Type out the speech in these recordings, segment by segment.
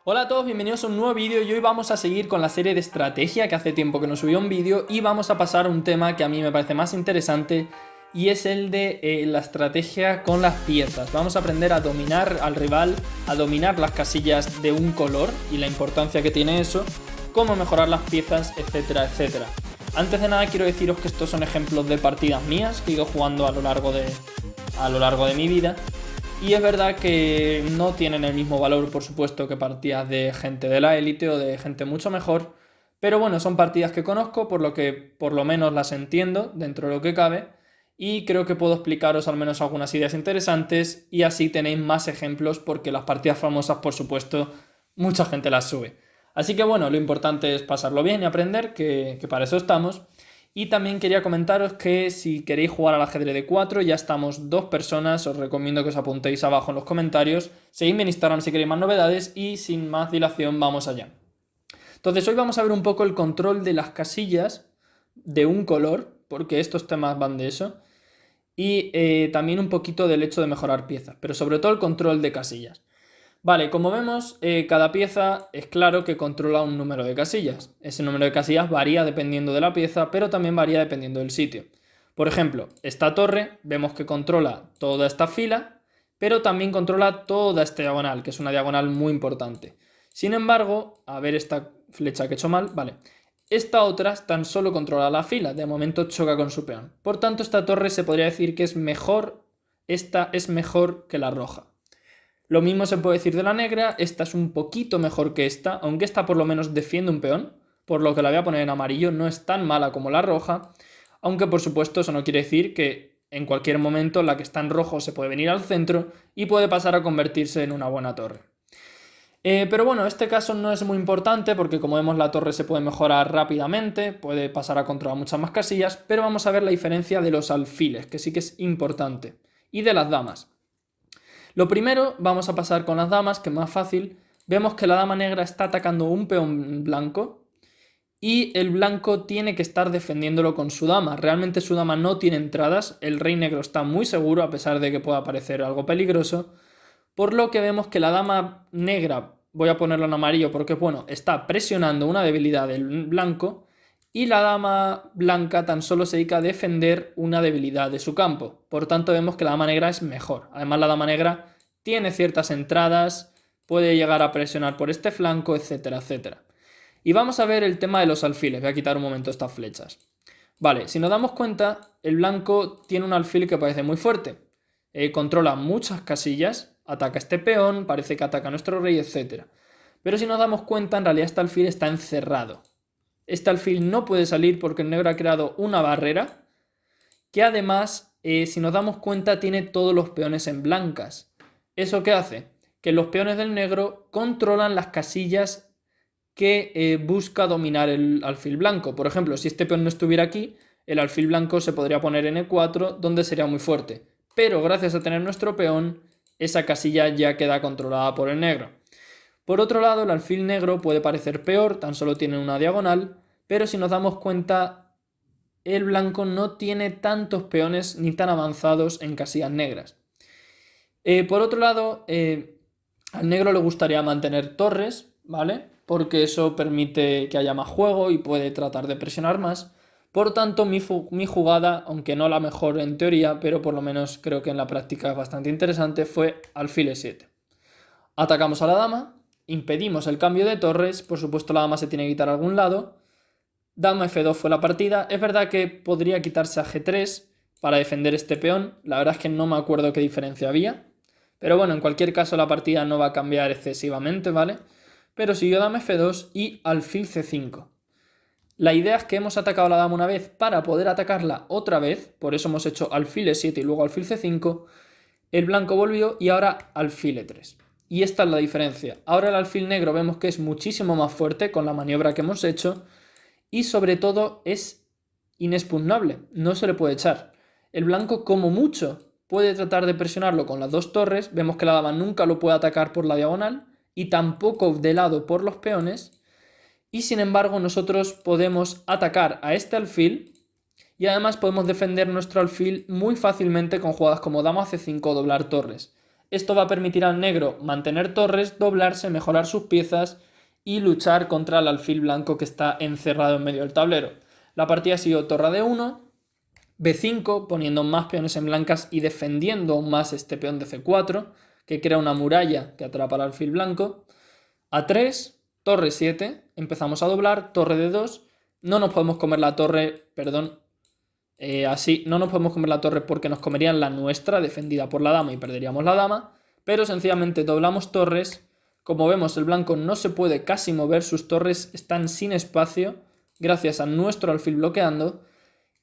Hola a todos, bienvenidos a un nuevo vídeo y hoy vamos a seguir con la serie de estrategia que hace tiempo que no subía un vídeo y vamos a pasar a un tema que a mí me parece más interesante y es el de la estrategia con las piezas. Vamos a aprender a dominar al rival, a dominar las casillas de un color y la importancia que tiene eso, cómo mejorar las piezas, etcétera, etcétera. Antes de nada quiero deciros que estos son ejemplos de partidas mías que he ido jugando a lo largo de mi vida. Y es verdad que no tienen el mismo valor, por supuesto, que partidas de gente de la élite o de gente mucho mejor. Pero bueno, son partidas que conozco, por lo que por lo menos las entiendo dentro de lo que cabe. Y creo que puedo explicaros al menos algunas ideas interesantes y así tenéis más ejemplos porque las partidas famosas, por supuesto, mucha gente las sube. Así que bueno, lo importante es pasarlo bien y aprender, que para eso estamos. Y también quería comentaros que si queréis jugar al ajedrez de 4, ya estamos 2 personas, os recomiendo que os apuntéis abajo en los comentarios, seguidme en Instagram si queréis más novedades y sin más dilación vamos allá. Entonces hoy vamos a ver un poco el control de las casillas de un color, porque estos temas van de eso, y también un poquito del hecho de mejorar piezas, pero sobre todo el control de casillas. Vale, como vemos, cada pieza es claro que controla un número de casillas. Ese número de casillas varía dependiendo de la pieza, pero también varía dependiendo del sitio. Por ejemplo, esta torre vemos que controla toda esta fila, pero también controla toda esta diagonal, que es una diagonal muy importante. Sin embargo, a ver esta flecha que he hecho mal, vale. Esta otra tan solo controla la fila, de momento choca con su peón. Por tanto, esta torre se podría decir que es mejor, esta es mejor que la roja. Lo mismo se puede decir de la negra, esta es un poquito mejor que esta, aunque esta por lo menos defiende un peón, por lo que la voy a poner en amarillo, no es tan mala como la roja, aunque por supuesto eso no quiere decir que en cualquier momento la que está en rojo se puede venir al centro y puede pasar a convertirse en una buena torre. Pero bueno, este caso no es muy importante porque como vemos la torre se puede mejorar rápidamente, puede pasar a controlar muchas más casillas, pero vamos a ver la diferencia de los alfiles, que sí que es importante, y de las damas. Lo primero, vamos a pasar con las damas, que es más fácil. Vemos que la dama negra está atacando un peón blanco y el blanco tiene que estar defendiéndolo con su dama. Realmente su dama no tiene entradas, el rey negro está muy seguro a pesar de que pueda parecer algo peligroso, por lo que vemos que la dama negra, voy a ponerlo en amarillo porque bueno, está presionando una debilidad del blanco y la dama blanca tan solo se dedica a defender una debilidad de su campo. Por tanto vemos que la dama negra es mejor. Además la dama negra tiene ciertas entradas, puede llegar a presionar por este flanco, etcétera, etcétera. Y vamos a ver el tema de los alfiles. Voy a quitar un momento estas flechas. Vale, si nos damos cuenta, el blanco tiene un alfil que parece muy fuerte. Controla muchas casillas, ataca este peón, parece que ataca a nuestro rey, etcétera. Pero si nos damos cuenta, en realidad este alfil está encerrado. Este alfil no puede salir porque el negro ha creado una barrera que además, si nos damos cuenta, tiene todos los peones en blancas. ¿Eso qué hace? Que los peones del negro controlan las casillas que busca dominar el alfil blanco. Por ejemplo, si este peón no estuviera aquí, el alfil blanco se podría poner en E4, donde sería muy fuerte. Pero gracias a tener nuestro peón, esa casilla ya queda controlada por el negro. Por otro lado, el alfil negro puede parecer peor, tan solo tiene una diagonal, pero si nos damos cuenta, el blanco no tiene tantos peones ni tan avanzados en casillas negras. Por otro lado, al negro le gustaría mantener torres, ¿vale? Porque eso permite que haya más juego y puede tratar de presionar más. Por tanto, mi jugada, aunque no la mejor en teoría, pero por lo menos creo que en la práctica es bastante interesante, fue alfil E7. Atacamos a la dama, impedimos el cambio de torres, por supuesto la dama se tiene que quitar a algún lado. Dama F2 fue la partida, es verdad que podría quitarse a G3 para defender este peón, la verdad es que no me acuerdo qué diferencia había, pero bueno, en cualquier caso la partida no va a cambiar excesivamente, ¿vale? Pero siguió dama F2 y alfil C5. La idea es que hemos atacado a la dama una vez para poder atacarla otra vez, por eso hemos hecho alfil E7 y luego alfil C5, el blanco volvió y ahora alfil E3. Y esta es la diferencia. Ahora el alfil negro vemos que es muchísimo más fuerte con la maniobra que hemos hecho y sobre todo es inexpugnable, no se le puede echar. El blanco como mucho puede tratar de presionarlo con las dos torres, vemos que la dama nunca lo puede atacar por la diagonal y tampoco de lado por los peones y sin embargo nosotros podemos atacar a este alfil y además podemos defender nuestro alfil muy fácilmente con jugadas como dama C5 o doblar torres. Esto va a permitir al negro mantener torres, doblarse, mejorar sus piezas y luchar contra el alfil blanco que está encerrado en medio del tablero. La partida ha sido torre de 1, B5, poniendo más peones en blancas y defendiendo aún más este peón de C4, que crea una muralla que atrapa al alfil blanco. A3, torre 7, empezamos a doblar, torre de 2, no nos podemos comer la torre, perdón, así, no nos podemos comer la torre porque nos comerían la nuestra, defendida por la dama, y perderíamos la dama, pero sencillamente doblamos torres. Como vemos, el blanco no se puede casi mover, sus torres están sin espacio, gracias a nuestro alfil bloqueando,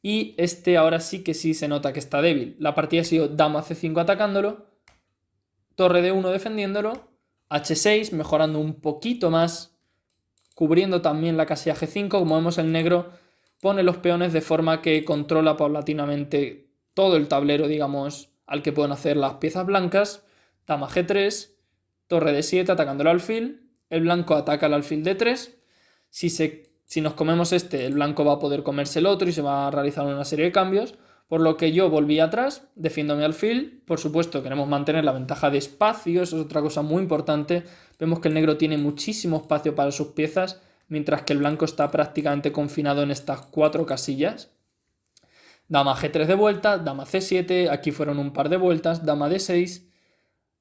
y este ahora sí que sí se nota que está débil. La partida ha sido dama C5 atacándolo, torre D1 defendiéndolo, H6 mejorando un poquito más, cubriendo también la casilla G5. Como vemos, el negro pone los peones de forma que controla paulatinamente todo el tablero, digamos, al que pueden hacer las piezas blancas. Dama G3, torre D7 atacando el alfil, el blanco ataca el alfil D3. Si nos comemos este, el blanco va a poder comerse el otro y se va a realizar una serie de cambios, por lo que yo volví atrás, defiendo mi alfil. Por supuesto, queremos mantener la ventaja de espacio, eso es otra cosa muy importante. Vemos que el negro tiene muchísimo espacio para sus piezas, mientras que el blanco está prácticamente confinado en estas 4 casillas. Dama G3 de vuelta, dama C7, aquí fueron un par de vueltas, dama D6,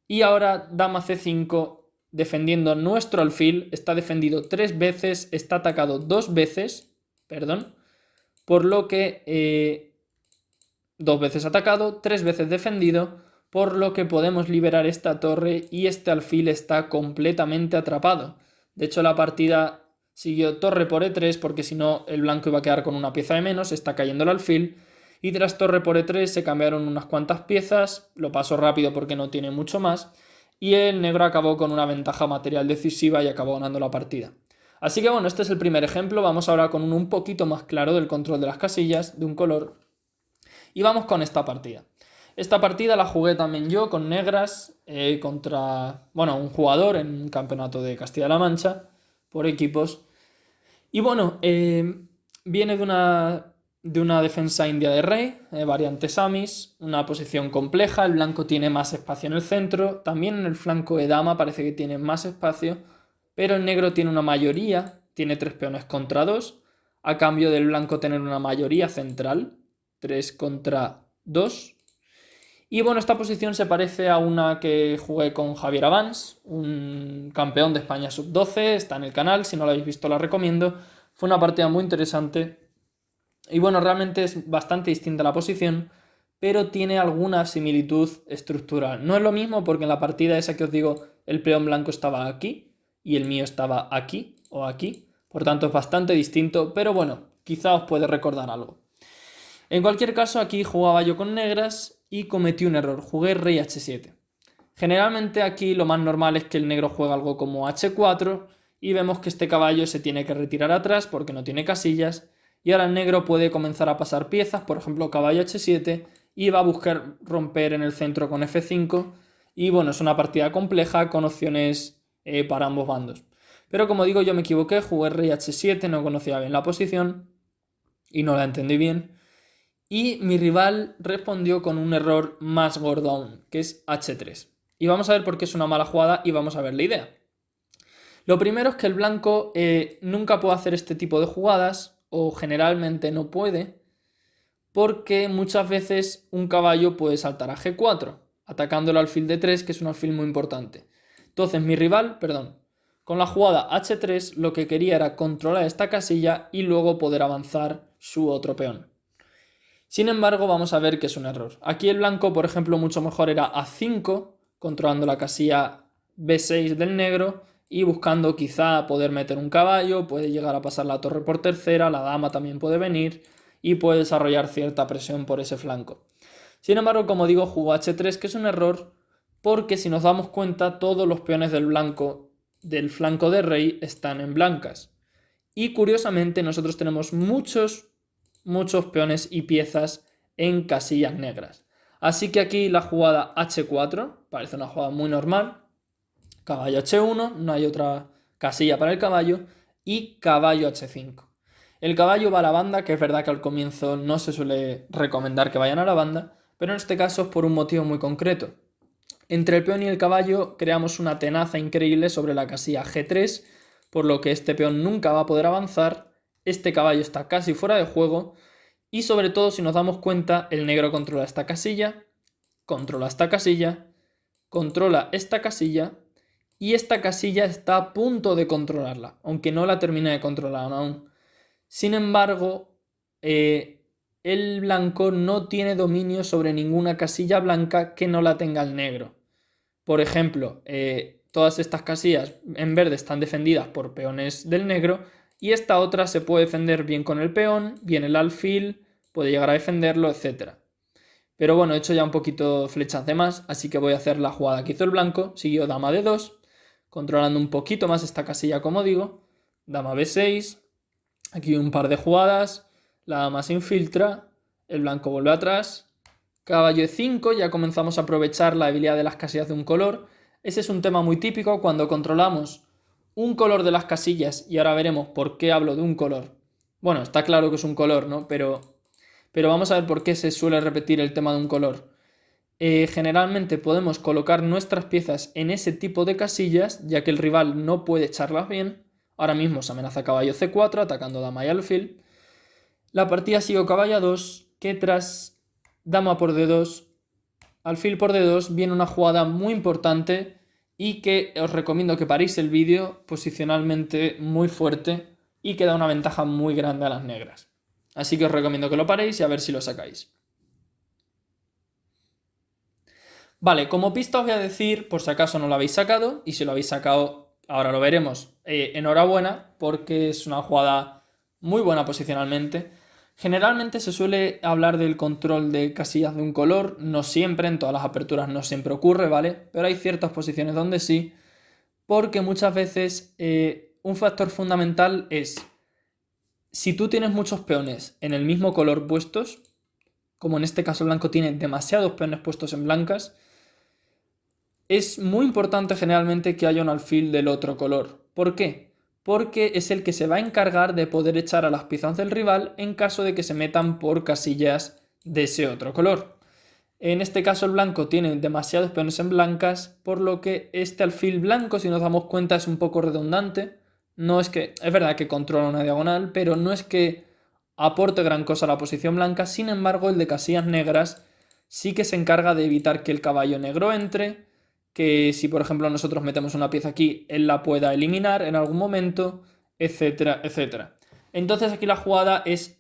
y ahora dama C5 defendiendo nuestro alfil. Está defendido 3 veces, está atacado 2 veces, perdón, por lo que 2 veces atacado, 3 veces defendido, por lo que podemos liberar esta torre y este alfil está completamente atrapado. De hecho, la partida siguió torre por E3 porque si no el blanco iba a quedar con una pieza de menos, está cayendo el alfil, y tras torre por E3 se cambiaron unas cuantas piezas, lo paso rápido porque no tiene mucho más, y el negro acabó con una ventaja material decisiva y acabó ganando la partida. Así que bueno, este es el primer ejemplo. Vamos ahora con un poquito más claro del control de las casillas, de un color. Y vamos con esta partida. Esta partida la jugué también yo con negras contra, bueno, un jugador en un campeonato de Castilla-La Mancha por equipos. Y bueno, viene de una defensa india de rey, variante Samis, una posición compleja. El blanco tiene más espacio en el centro, también en el flanco de dama parece que tiene más espacio, pero el negro tiene una mayoría, tiene 3 peones contra 2, a cambio del blanco tener una mayoría central, 3 contra 2. Y bueno, esta posición se parece a una que jugué con Javier Abans, un campeón de España sub-12, está en el canal, si no lo habéis visto la recomiendo. Fue una partida muy interesante y bueno, realmente es bastante distinta la posición, pero tiene alguna similitud estructural. No es lo mismo porque en la partida esa que os digo, el peón blanco estaba aquí y el mío estaba aquí o aquí, por tanto es bastante distinto, pero bueno, quizá os puede recordar algo. En cualquier caso, aquí jugaba yo con negras y cometí un error, jugué rey h7. Generalmente aquí lo más normal es que el negro juegue algo como h4 y vemos que este caballo se tiene que retirar atrás porque no tiene casillas, y ahora el negro puede comenzar a pasar piezas, por ejemplo caballo h7, y va a buscar romper en el centro con f5, y bueno, es una partida compleja con opciones para ambos bandos. Pero como digo, yo me equivoqué, jugué rey h7, no conocía bien la posición y no la entendí bien. Y mi rival respondió con un error más gordo aún, que es h3. Y vamos a ver por qué es una mala jugada y vamos a ver la idea. Lo primero es que el blanco nunca puede hacer este tipo de jugadas, o generalmente no puede, porque muchas veces un caballo puede saltar a g4, atacando el alfil d3, que es un alfil muy importante. Entonces mi rival, con la jugada h3 lo que quería era controlar esta casilla y luego poder avanzar su otro peón. Sin embargo, vamos a ver que es un error. Aquí el blanco, por ejemplo, mucho mejor era a5, controlando la casilla b6 del negro y buscando quizá poder meter un caballo, puede llegar a pasar la torre por tercera, la dama también puede venir y puede desarrollar cierta presión por ese flanco. Sin embargo, como digo, jugó h3, que es un error porque si nos damos cuenta, todos los peones del blanco del flanco de rey están en blancas. Y curiosamente nosotros tenemos muchos peones y piezas en casillas negras. Así que aquí la jugada h4 parece una jugada muy normal. Caballo h1, no hay otra casilla para el caballo, y caballo h5. El caballo va a la banda, que es verdad que al comienzo no se suele recomendar que vayan a la banda, pero en este caso es por un motivo muy concreto. Entre el peón y el caballo creamos una tenaza increíble sobre la casilla G3, por lo que este peón nunca va a poder avanzar, este caballo está casi fuera de juego y sobre todo si nos damos cuenta el negro controla esta casilla, controla esta casilla, controla esta casilla y esta casilla está a punto de controlarla, aunque no la termine de controlar aún. Sin embargo, el blanco no tiene dominio sobre ninguna casilla blanca que no la tenga el negro. Por ejemplo, todas estas casillas en verde están defendidas por peones del negro y esta otra se puede defender bien con el peón, bien el alfil, puede llegar a defenderlo, etc. Pero bueno, he hecho ya un poquito flechas de más, así que voy a hacer la jugada que hizo el blanco. Siguió dama d2, controlando un poquito más esta casilla como digo. Dama b6, aquí un par de jugadas, la dama se infiltra, el blanco vuelve atrás, caballo e5, ya comenzamos a aprovechar la habilidad de las casillas de un color. Ese es un tema muy típico cuando controlamos un color de las casillas y ahora veremos por qué hablo de un color. Bueno, está claro que es un color, ¿no? Pero vamos a ver por qué se suele repetir el tema de un color. Generalmente podemos colocar nuestras piezas en ese tipo de casillas, ya que el rival no puede echarlas bien. Ahora mismo se amenaza caballo c4, atacando dama y alfil. La partida sigue caballo a2, que tras dama por d2, alfil por d2, viene una jugada muy importante y que os recomiendo que paréis el vídeo, posicionalmente muy fuerte y que da una ventaja muy grande a las negras. Así que os recomiendo que lo paréis y a ver si lo sacáis. Vale, como pista os voy a decir, por si acaso no lo habéis sacado, y si lo habéis sacado, ahora lo veremos, enhorabuena, porque es una jugada muy buena posicionalmente. Generalmente se suele hablar del control de casillas de un color, no siempre, en todas las aperturas no siempre ocurre, ¿vale? Pero hay ciertas posiciones donde sí, porque muchas veces un factor fundamental es, si tú tienes muchos peones en el mismo color puestos, como en este caso el blanco tiene demasiados peones puestos en blancas, es muy importante generalmente que haya un alfil del otro color. ¿Por qué? Porque es el que se va a encargar de poder echar a las piezas del rival en caso de que se metan por casillas de ese otro color. En este caso el blanco tiene demasiados peones en blancas, por lo que este alfil blanco, si nos damos cuenta, es un poco redundante. No es que, es verdad que controla una diagonal, pero no es que aporte gran cosa a la posición blanca. Sin embargo, el de casillas negras sí que se encarga de evitar que el caballo negro entre, que si por ejemplo nosotros metemos una pieza aquí, él la pueda eliminar en algún momento, etcétera, etcétera. Entonces aquí la jugada es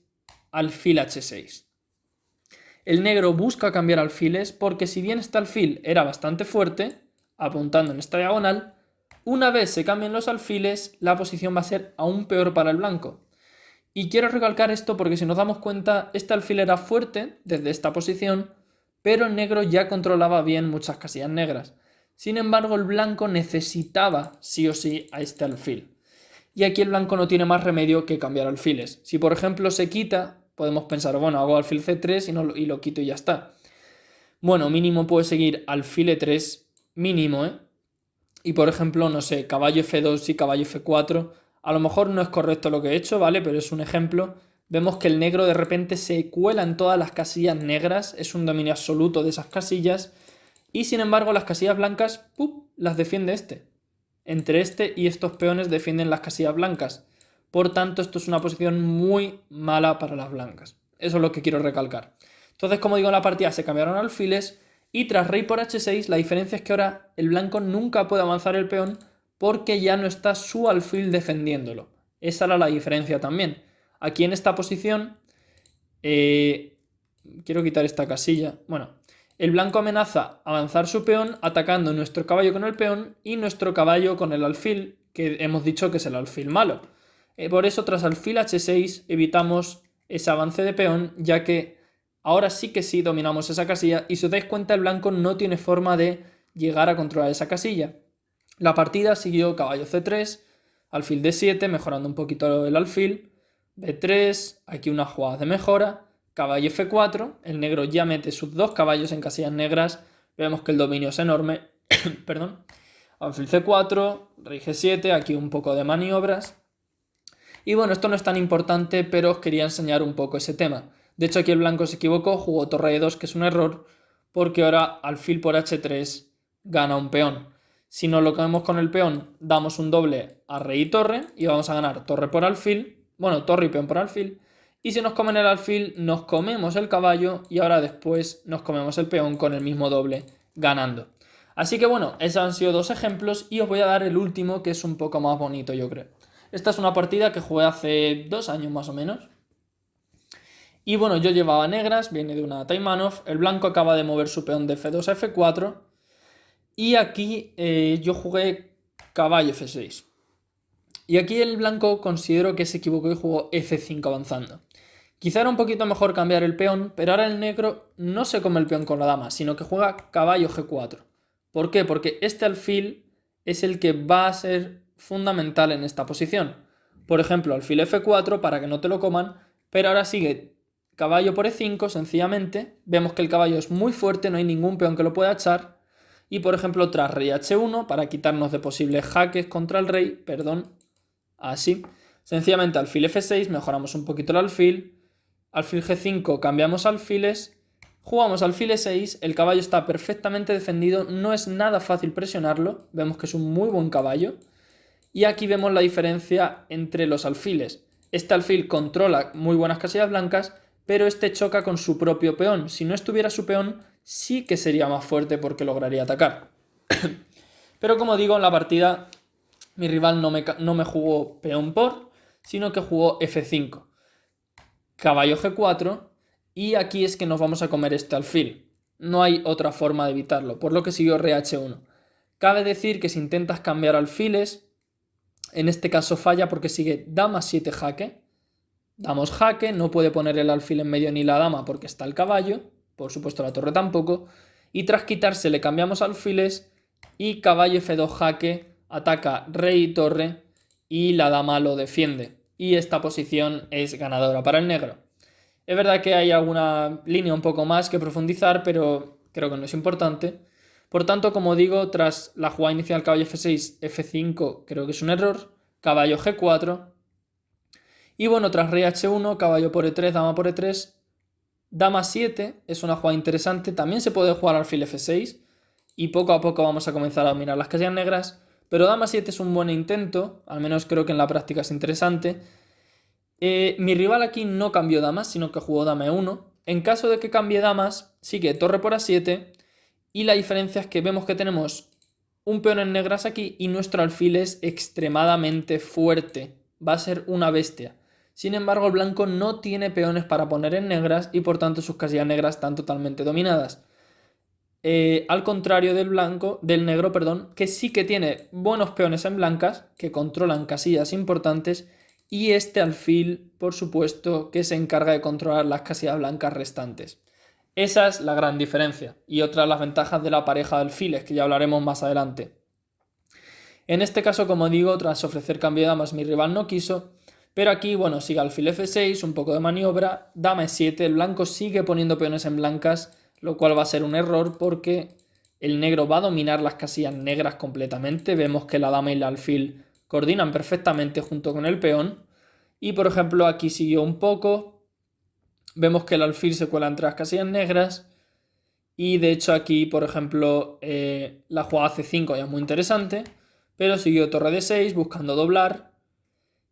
alfil h6. El negro busca cambiar alfiles porque si bien este alfil era bastante fuerte, apuntando en esta diagonal, una vez se cambien los alfiles, la posición va a ser aún peor para el blanco. Y quiero recalcar esto porque si nos damos cuenta, este alfil era fuerte desde esta posición, pero el negro ya controlaba bien muchas casillas negras. Sin embargo, el blanco necesitaba sí o sí a este alfil. Y aquí el blanco no tiene más remedio que cambiar alfiles. Si por ejemplo se quita, podemos pensar, bueno, hago alfil c3 y lo quito y ya está. Bueno, mínimo puede seguir alfil e3, mínimo, ¿eh? Y por ejemplo, no sé, caballo f2 y caballo f4. A lo mejor no es correcto lo que he hecho, ¿vale? Pero es un ejemplo. Vemos que el negro de repente se cuela en todas las casillas negras. Es un dominio absoluto de esas casillas. Y sin embargo, las casillas blancas, ¡pum!, las defiende este. Entre este y estos peones defienden las casillas blancas. Por tanto, esto es una posición muy mala para las blancas. Eso es lo que quiero recalcar. Entonces, como digo, en la partida se cambiaron alfiles y tras rey por h6, la diferencia es que ahora el blanco nunca puede avanzar el peón porque ya no está su alfil defendiéndolo. Esa era la diferencia también. Aquí en esta posición, quiero quitar esta casilla. Bueno, el blanco amenaza avanzar su peón atacando nuestro caballo con el peón y nuestro caballo con el alfil, que hemos dicho que es el alfil malo. Por eso tras alfil h6 evitamos ese avance de peón, ya que ahora sí que sí dominamos esa casilla y si os dais cuenta el blanco no tiene forma de llegar a controlar esa casilla. La partida siguió caballo c3, alfil d7, mejorando un poquito el alfil, b3, aquí una jugada de mejora, caballo f4, el negro ya mete sus dos caballos en casillas negras, vemos que el dominio es enorme, perdón, alfil c4, rey g7, aquí un poco de maniobras. Y bueno, esto no es tan importante, pero os quería enseñar un poco ese tema. De hecho, aquí el blanco se equivocó, jugó torre e2, que es un error, porque ahora alfil por h3 gana un peón. Si nos lo comemos con el peón, damos un doble a rey y torre y vamos a ganar torre por alfil, bueno, torre y peón por alfil. Y si nos comen el alfil, nos comemos el caballo y ahora después nos comemos el peón con el mismo doble, ganando. Así que bueno, esos han sido dos ejemplos y os voy a dar el último, que es un poco más bonito, yo creo. Esta es una partida que jugué hace 2 años más o menos. Y bueno, yo llevaba negras, viene de una Taimanov, el blanco acaba de mover su peón de F2 a F4 y aquí yo jugué caballo F6. Y aquí el blanco considero que se equivocó y jugó F5 avanzando. Quizá era un poquito mejor cambiar el peón, pero ahora el negro no se come el peón con la dama, sino que juega caballo G4. ¿Por qué? Porque este alfil es el que va a ser fundamental en esta posición. Por ejemplo, alfil F4 para que no te lo coman, pero ahora sigue caballo por E5 sencillamente. Vemos que el caballo es muy fuerte, no hay ningún peón que lo pueda echar. Y por ejemplo, tras rey H1 para quitarnos de posibles jaques contra el rey, así. Sencillamente alfil F6, mejoramos un poquito el alfil. Alfil G5, cambiamos alfiles. Jugamos alfil E6, el caballo está perfectamente defendido, no es nada fácil presionarlo. Vemos que es un muy buen caballo. Y aquí vemos la diferencia entre los alfiles. Este alfil controla muy buenas casillas blancas, pero este choca con su propio peón. Si no estuviera su peón, sí que sería más fuerte porque lograría atacar. Pero como digo, en la partida mi rival no me jugó peón por, sino que jugó F5. Caballo G4 y aquí es que nos vamos a comer este alfil. No hay otra forma de evitarlo, por lo que siguió rey H1. Cabe decir que si intentas cambiar alfiles, en este caso falla porque sigue dama 7 jaque. Damos jaque, no puede poner el alfil en medio ni la dama porque está el caballo, por supuesto la torre tampoco, y tras quitarse le cambiamos alfiles y caballo F2 jaque, ataca rey y torre y la dama lo defiende. Y esta posición es ganadora para el negro. Es verdad que hay alguna línea un poco más que profundizar, pero creo que no es importante. Por tanto, como digo, tras la jugada inicial caballo F6, F5 creo que es un error, caballo G4, y bueno, tras rey H1, caballo por E3, dama por E3, dama 7 es una jugada interesante, también se puede jugar alfil F6, y poco a poco vamos a comenzar a dominar las casillas negras, pero dama 7 es un buen intento, al menos creo que en la práctica es interesante. Mi rival aquí no cambió damas, sino que jugó dama E1. En caso de que cambie damas, sigue torre por A7, y la diferencia es que vemos que tenemos un peón en negras aquí y nuestro alfil es extremadamente fuerte, va a ser una bestia. Sin embargo, el blanco no tiene peones para poner en negras y por tanto sus casillas negras están totalmente dominadas. Al contrario del negro, que sí que tiene buenos peones en blancas, que controlan casillas importantes, y este alfil, por supuesto, que se encarga de controlar las casillas blancas restantes. Esa es la gran diferencia, y otra de las ventajas de la pareja de alfiles, que ya hablaremos más adelante. En este caso, como digo, tras ofrecer cambio de damas, mi rival no quiso, pero aquí, bueno, sigue alfil F6, un poco de maniobra, dama E7, el blanco sigue poniendo peones en blancas, lo cual va a ser un error porque el negro va a dominar las casillas negras completamente. Vemos que la dama y el alfil coordinan perfectamente junto con el peón. Y por ejemplo aquí siguió un poco. Vemos que el alfil se cuela entre las casillas negras. Y de hecho aquí, por ejemplo, la jugada C5 ya es muy interesante. Pero siguió torre D6 buscando doblar.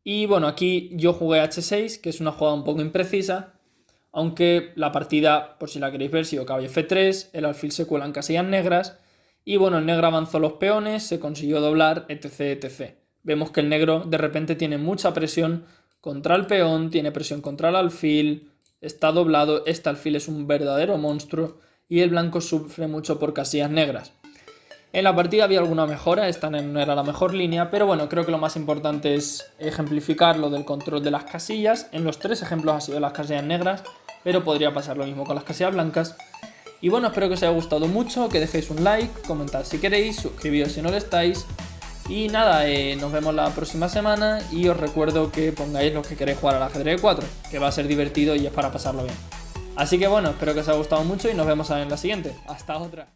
Y bueno, aquí yo jugué H6, que es una jugada un poco imprecisa. Aunque la partida, por si la queréis ver, siguió caballo F3, el alfil se cuela en casillas negras. Y bueno, el negro avanzó los peones, se consiguió doblar, etc, etc. Vemos que el negro de repente tiene mucha presión contra el peón, tiene presión contra el alfil, está doblado, este alfil es un verdadero monstruo y el blanco sufre mucho por casillas negras. En la partida había alguna mejora, esta no era la mejor línea, pero bueno, creo que lo más importante es ejemplificar lo del control de las casillas. En los 3 ejemplos ha sido las casillas negras, pero podría pasar lo mismo con las casillas blancas. Y bueno, espero que os haya gustado mucho, que dejéis un like, comentad si queréis, suscribíos si no lo estáis. Y nada, nos vemos la próxima semana y os recuerdo que pongáis los que queréis jugar al ajedrez 4, que va a ser divertido y es para pasarlo bien. Así que bueno, espero que os haya gustado mucho y nos vemos en la siguiente. Hasta otra.